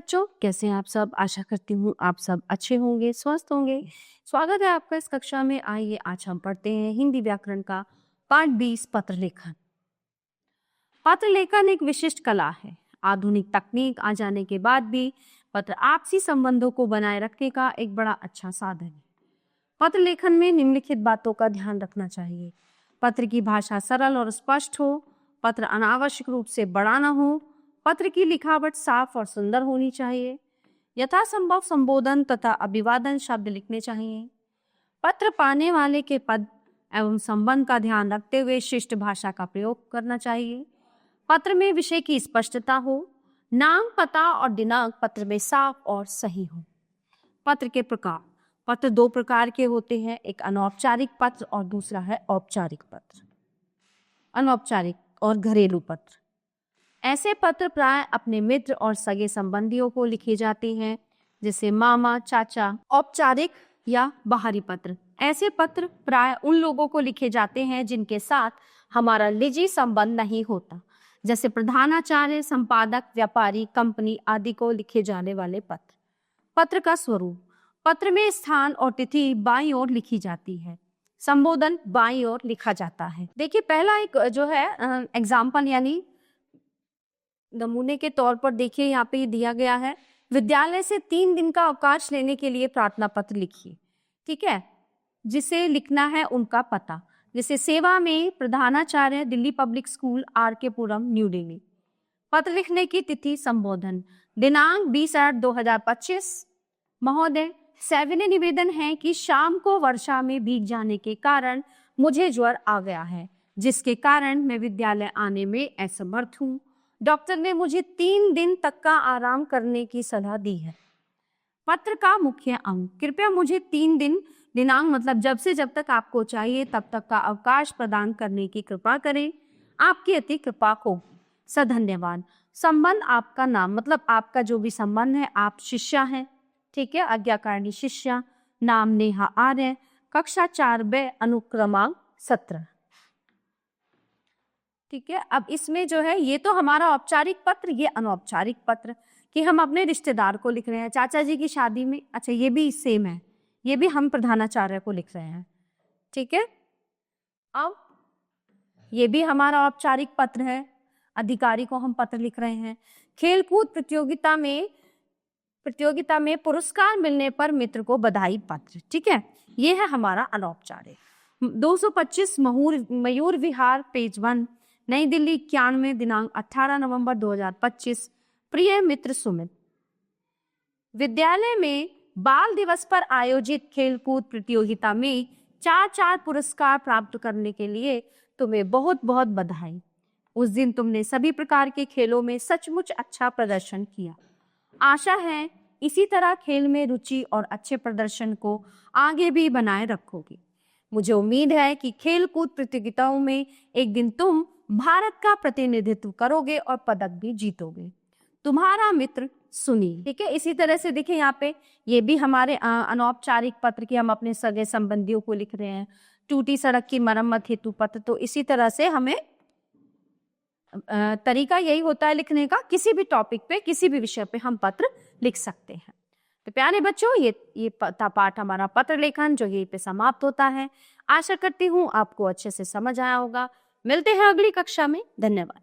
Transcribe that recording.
बच्चों, कैसे हैं आप सब? आशा करती हूँ आप सब अच्छे होंगे, स्वस्थ होंगे। स्वागत है आपका इस कक्षा में। आइए आज हम पढ़ते हैं हिंदी व्याकरण का पाठ 20 पत्र लेखन। पत्र लेखन एक विशिष्ट कला है। आधुनिक तकनीक आ जाने के बाद भी पत्र आपसी संबंधों को बनाए रखने का एक बड़ा अच्छा साधन है। पत्र लेखन में निम्नलिखित बातों का ध्यान रखना चाहिए। पत्र की भाषा सरल और स्पष्ट हो। पत्र अनावश्यक रूप से बड़ा न हो। पत्र की लिखावट साफ और सुंदर होनी चाहिए। यथासंभव संबोधन तथा अभिवादन शब्द लिखने चाहिए। पत्र पाने वाले के पद एवं संबंध का ध्यान रखते हुए शिष्ट भाषा का प्रयोग करना चाहिए। पत्र में विषय की स्पष्टता हो। नाम, पता और दिनांक पत्र में साफ और सही हो। पत्र के प्रकार। पत्र दो प्रकार के होते हैं, एक अनौपचारिक पत्र और दूसरा है औपचारिक पत्र। अनौपचारिक और घरेलू पत्र। ऐसे पत्र प्राय अपने मित्र और सगे संबंधियों को लिखे जाते हैं, जैसे मामा, चाचा। औपचारिक या बाहरी पत्र। ऐसे पत्र प्राय उन लोगों को लिखे जाते हैं जिनके साथ हमारा निजी संबंध नहीं होता, जैसे प्रधानाचार्य, संपादक, व्यापारी, कंपनी आदि को लिखे जाने वाले पत्र। पत्र का स्वरूप। पत्र में स्थान और तिथि बाईं ओर लिखी जाती है। संबोधन बाईं ओर लिखा जाता है। देखिए, पहला एक जो है एग्जाम्पल यानी नमूने के तौर पर देखिए, यहाँ पे दिया गया है, विद्यालय से 3 दिन का अवकाश लेने के लिए प्रार्थना पत्र लिखिए। ठीक है, जिसे लिखना है उनका पता, जैसे सेवा में प्रधानाचार्य, दिल्ली पब्लिक स्कूल, RK पुरम, न्यू दिल्ली। पत्र लिखने की तिथि, संबोधन, दिनांक 20/8/2025। महोदय, सविनय निवेदन है कि शाम को वर्षा में भीग जाने के कारण मुझे ज्वर आ गया है, जिसके कारण मैं विद्यालय आने में असमर्थ हूँ। डॉक्टर ने मुझे 3 दिन तक का आराम करने की सलाह दी है। पत्र का मुख्य अंग। कृपया मुझे 3 दिन, दिनांक मतलब जब से जब तक आपको चाहिए तब तक का अवकाश प्रदान करने की कृपा करें। आपकी अति कृपा को सधन्यवाद। संबंध, आपका नाम मतलब आपका जो भी संबंध है, आप शिष्या हैं। ठीक है, आज्ञाकारिणी शिष्या। नाम नेहा आर्य, कक्षा 4B, अनुक्रमांक 17। ठीक है, अब इसमें जो है ये तो हमारा औपचारिक पत्र, ये अनौपचारिक पत्र कि हम अपने रिश्तेदार को लिख रहे हैं, चाचा जी की शादी में। अच्छा, ये भी सेम है, ये भी हम प्रधानाचार्य को लिख रहे हैं। ठीक है, अब ये भी हमारा औपचारिक पत्र है, अधिकारी को हम पत्र लिख रहे हैं। खेलकूद प्रतियोगिता में पुरस्कार मिलने पर मित्र को बधाई पत्र। ठीक है, ये है हमारा अनौपचारिक। 225 मयूर विहार, पेज 1, नई दिल्ली, 91, दिनांक 18 नवंबर 2025। प्रिय मित्र सुमित, विद्यालय में बाल दिवस पर आयोजित खेलकूद प्रतियोगिता में 4 पुरस्कार प्राप्त करने के लिए तुम्हें बहुत बहुत बधाई। उस दिन तुमने सभी प्रकार के खेलों में सचमुच अच्छा प्रदर्शन किया। आशा है इसी तरह खेल में रुचि और अच्छे प्रदर्शन को आगे भी बनाए रखोगे। मुझे उम्मीद है कि खेल कूद प्रतियोगिताओं में एक दिन तुम भारत का प्रतिनिधित्व करोगे और पदक भी जीतोगे। तुम्हारा मित्र सुनील। ठीक है, इसी तरह से देखिए यहाँ पे ये भी हमारे अनौपचारिक पत्र की हम अपने सगे संबंधियों को लिख रहे हैं। टूटी सड़क की मरम्मत हेतु पत्र। तो इसी तरह से हमें तरीका यही होता है लिखने का, किसी भी टॉपिक पे, किसी भी विषय पे हम पत्र लिख सकते हैं। तो प्यारे बच्चों, ये पाठ हमारा पत्र लेखन जो यहीं पे समाप्त होता है। आशा करती हूँ आपको अच्छे से समझ आया होगा। मिलते हैं अगली कक्षा में। धन्यवाद।